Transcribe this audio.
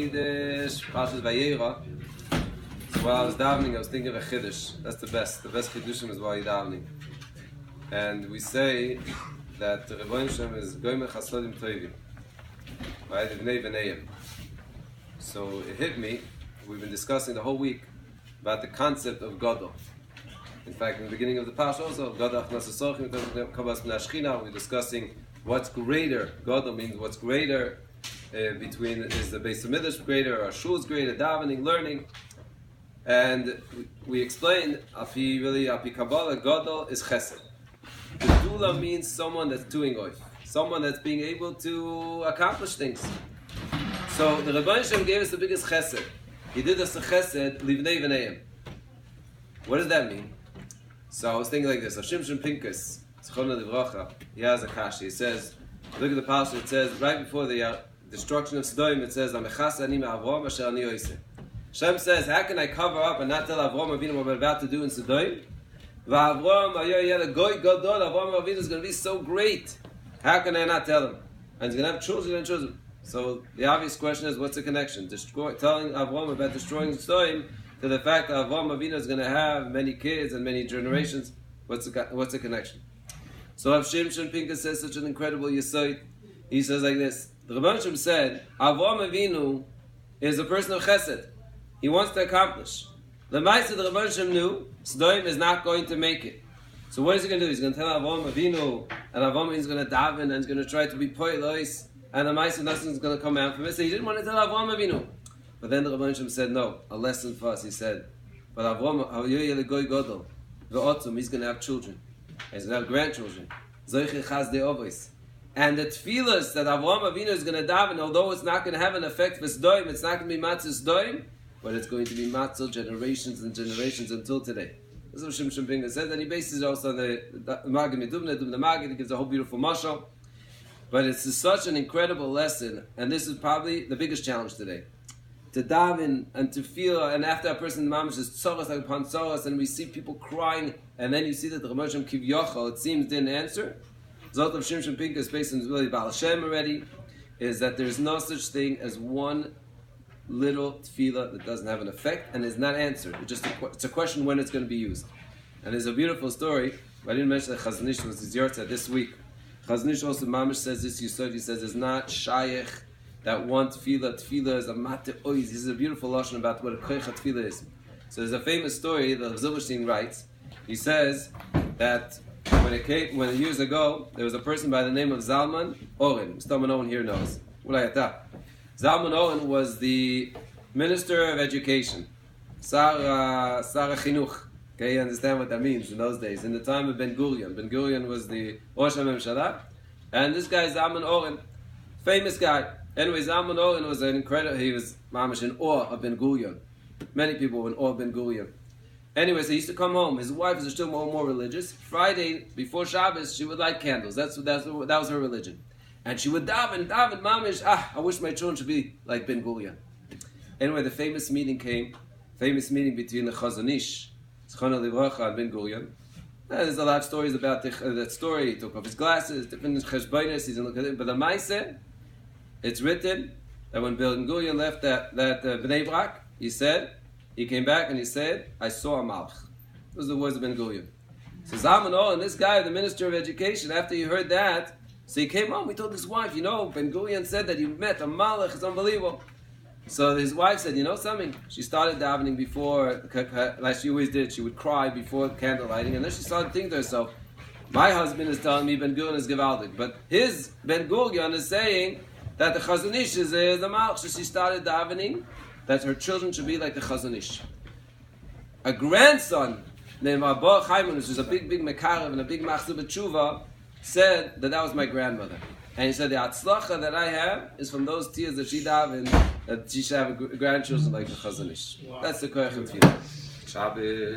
Parshas vayera. So while I was davening, I was thinking of a chiddush. That's the best. The best chiddushim is while you're davening. And we say that the Rabbi Daniel is goyim chasodim tovim, right? V'nei v'neiim. So it hit me. We've been discussing the whole week about the concept of gadol. In fact, in the beginning of the parsha also, gadol achnasasochim kabas minashchina. We're discussing what's greater. Gadol means what's greater. Between is the Beis Hamikdash greater, or Shul's greater, davening, learning, and we explained api Kabbalah Gadol is Chesed. The Dula means someone that's doing oif, someone that's being able to accomplish things. So the Rabbi Shem gave us the biggest Chesed. He did us a Chesed livnei v'neim. What does that mean? So I was thinking like this: Shimshon Pinkus, Zechron Livracha, he has a kashi. He says, look at the passage. It says right before the destruction of Sodom, it says, Hashem says, how can I cover up and not tell Avram Avinu what we're about to do in Sodom? Avram Avinu is going to be so great. How can I not tell him? And he's going to have children and children. So the obvious question is, what's the connection? Telling Avram about destroying Sodom to the fact that Avram Avinu is going to have many kids and many generations. What's the connection? So Rav Shimshon Pinkus says such an incredible yesod. He says like this. The Rebbe Shem said, Avram Avinu is a person of chesed. He wants to accomplish. The Ma'aseh the Rebbe Shem knew, Sodom is not going to make it. So what is he going to do? He's going to tell Avram Avinu, and Avram Avinu is going to daven, and he's going to try to be poilos, and the Ma'aseh nothing is going to come out from it. So he didn't want to tell Avram Avinu. But then the Rebbe Shem said, no, a lesson for us. He said, but Avram Avinu, he's going to have children. He's going to have grandchildren. Zoiche chaz de ovos. And the tefillas that Avraham Avinu is going to daven, although it's not going to have an effect for Sodom, it's not going to be matzah Sodom, but it's going to be matzah generations and generations until today. This is what Shimshon Pinkus said, and he bases it also on the Magid Medubna, Dubna Magid. He gives a whole beautiful mashal. But it's such an incredible lesson, and this is probably the biggest challenge today. To daven and to feel, and after a person in the mamash is tzoros upon tzoros, and we see people crying, and then you see that the Rebbe Shem Kivyochel, it seems, didn't answer. Zot of Shimshon Pinkus, based on really Baal Hashem already, is that there's no such thing as one little tefillah that doesn't have an effect and is not answered. It's a question when it's going to be used. And there's a beautiful story. I didn't mention that Chazon Ish was his yortzeit this week. Chazon Ish also Mamish says this. Yisod, he says it's not shayech that one tefillah is a mate oiz. This is a beautiful lashon about what a koich tefillah is. So there's a famous story that Zilberstein writes. He says that when years ago, there was a person by the name of Zalman Oren. Someone no one here knows. Zalman Oren was the Minister of Education. Sar Chinuch. Okay, you understand what that means in those days. In the time of Ben Gurion. Ben Gurion was the Rosh HaMemshala. And this guy, Zalman Oren, famous guy. Anyway, Zalman Oren was an incredible, he was mamish in awe of Ben Gurion. Many people were in awe of Ben Gurion. Anyway, so he used to come home. His wife was still more religious. Friday, before Shabbos, she would light candles. That was her religion. And she would daven, mamish, I wish my children should be like Ben Gurion. Anyway, the famous meeting between the Chazon Ish, Zechron Livracha, and Ben Gurion. There's a lot of stories about that story. He took off his glasses, different cheshbonos, he's looking at it. But the Ma'aseh, it's written that when Ben Gurion left that Bnei Brak, he came back and he said, I saw a malach. Those are the words of Ben Gurion. So Zalman Oren, this guy, the Minister of Education, after he heard that, so he came home, he told his wife, Ben Gurion said that he met a malach, it's unbelievable. So his wife said, you know something? She started davening before, like she always did, she would cry before candle lighting, and then she started thinking to herself, my husband is telling me Ben Gurion is gewaldig, but his Ben Gurion is saying that the Chazon Ish is the malach, so she started davening, that her children should be like the Chazon Ish. A grandson named Abba Chaimun, which is a big mekarev and a big machzor b'tshuva, said that was my grandmother. And he said the atzlacha that I have is from those tears that she davened, that she should have grandchildren like the Chazon Ish. Wow. That's the koich of tefillah. Shabbos.